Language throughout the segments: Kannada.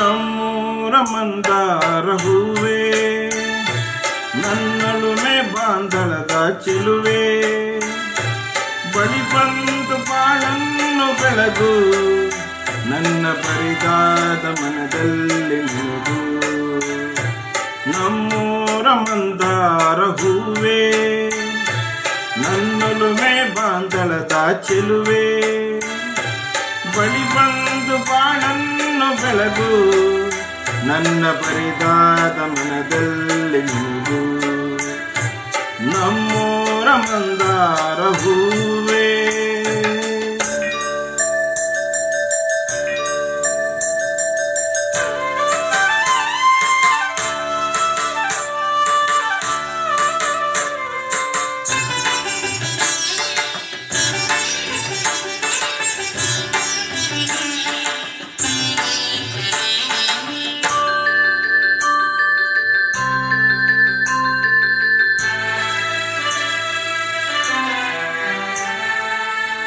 ನಮ್ಮೂರ ಮಂದಾರ ಹೂವೇ, ನನ್ನೊಲುಮೆ ಬಾಂಧಳದ ಚೆಲುವೆ, ಬಳಿ ಬಂದು ಬಾಳನ್ನು ಬೆಳಗು, ನನ್ನ ಬರಿದಾದ ಮನದಲ್ಲಿ ಮಿನುಗು. ನಮ್ಮೂರ ಮಂದಾರ ಹೂವೇ, ನನ್ನೊಲುಮೆ ಬಾಂಧಳದ ಚೆಲುವೆ, ಬಳಿ ಬಂದು ಬಾಳನ್ನು ಬೆಳಗು, ನನ್ನ ಬರಿದಾದ ಮನದಲ್ಲಿ ಮಿನುಗು. ನಮ್ಮೂರ ಮಂದಾರ ಹೂವೇ.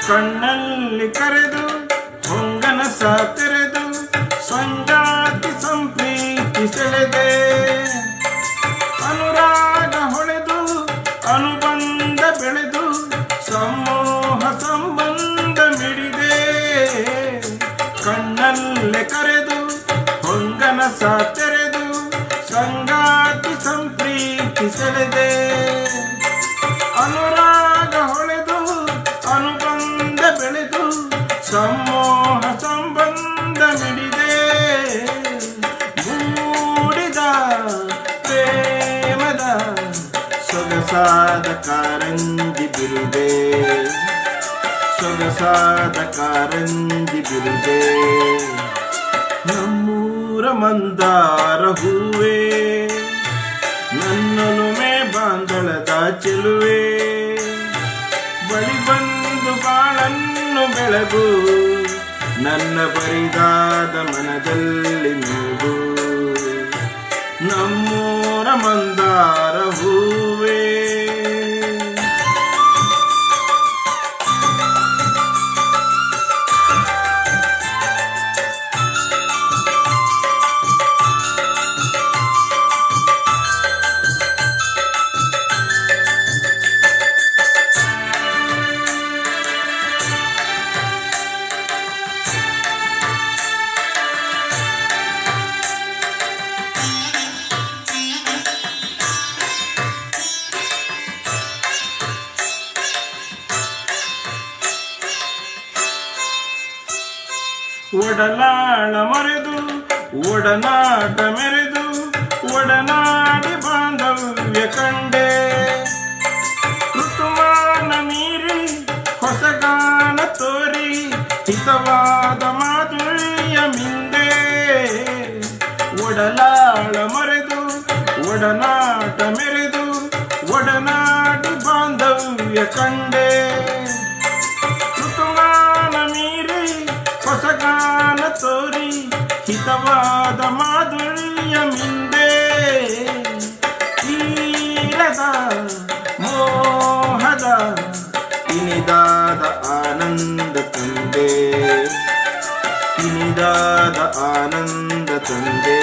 ಕಣ್ಣಲ್ಲಿ ಕರೆದು ಹೊಂಗನಸ ತೆರೆದು ಸಂಗಾತಿ ಸಂಪ್ರೀತಿ ಸೆಳೆದೆ, ಅನುರಾಗ ಹೊಳೆದು ಅನುಬಂಧ ಬೆಳೆದು ಸಮೂಹ ಸಂಬಂಧ ಮಿಡಿದೆ. ಕಣ್ಣಲ್ಲಿ ಕರೆದು ಹೊಂಗನಸ ತೆರೆದು ಸಂಗಾತಿ ಸಂಪ್ರೀತಿ ಸೆಳೆದೆ, ಅನುರಾಗ ಹೊಳೆದು ಅನುಬಂಧ ಬೆಳೆದು ಸಮೂಹ ಸಂಬಂಧ ಮಿಡಿದೆ. ಮೂಡಿದ ಪ್ರೇಮದ ಸೊಗಸಾದ ಕಾರಂಜಿ ಬಿರುದೆ, ಸೊಗಸಾದ ಕಾರಂಜಿ ಬಿರುದೆ. ನಮ್ಮೂರ ಮಂದಾರ ಹೂವೇ, ನನ್ನೊಲುಮೆ ಬಾಂಧಳದ ಚೆಲುವೆ, ಬಳಿ ಬಂದು ಬಾಳನ್ನು ಬೆಳಗು, ನನ್ನ ಬರಿದಾದ ಮನದಲ್ಲಿ ಮಿನುಗು. ನಮ್ಮೂರ ಮಂದಾರ ಹೂವೇ. ಒಡಲಾಳ ಮರೆದು ಒಡನಾಟ ಮೆರೆದು ಒಡನಾಡಿ ಬಾಂಧವ್ಯ ಕಂಡೆ, ಋತುಮಾನ ಮೀರಿ ಹೊಸಗಾನ ತೋರಿ ಹಿತವಾದ ಮಾಧುರ್ಯ ಮಿಂದೆ. ಒಡಲಾಳ ಮರೆದು ಒಡನಾಟ ಮೆರೆದು ಒಡನಾಡಿ ಬಾಂಧವ್ಯ ಕಂಡೆ, ಋತುಮಾನ ಮೀರಿ ಹೊಸಗಾನ ತೋರಿ ಹಿತವಾದ ಮಾಧುರ್ಯ ಮಿಂದೆ. ತೀರದ ಮೋಹದ ಇನಿದಾದ ಆನಂದ ತಂದೆ, ಇನಿದಾದ ಆನಂದ ತಂದೆ.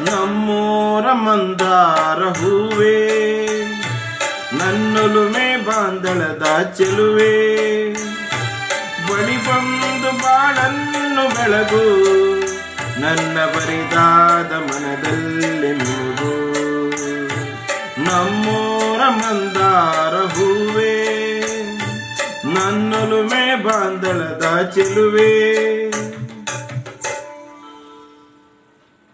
ನಮ್ಮೂರ ಮಂದಾರ ಹೂವೇ, ನನ್ನೊಲುಮೆ ಬಾಂಧಳದ ಚೆಲುವೆ, ಬಳಿ ಬಂದು ಬಾಳನ್ನು ಬೆಳಗು, ನನ್ನ ಬರಿದಾದ ಮನದಲ್ಲಿ ಮಿನುಗು. ನಮ್ಮೂರ ಮಂದಾರ ಹೂವೇ, ನನ್ನೊಲುಮೆ ಬಾಂಧಳದ ಚೆಲುವೆ.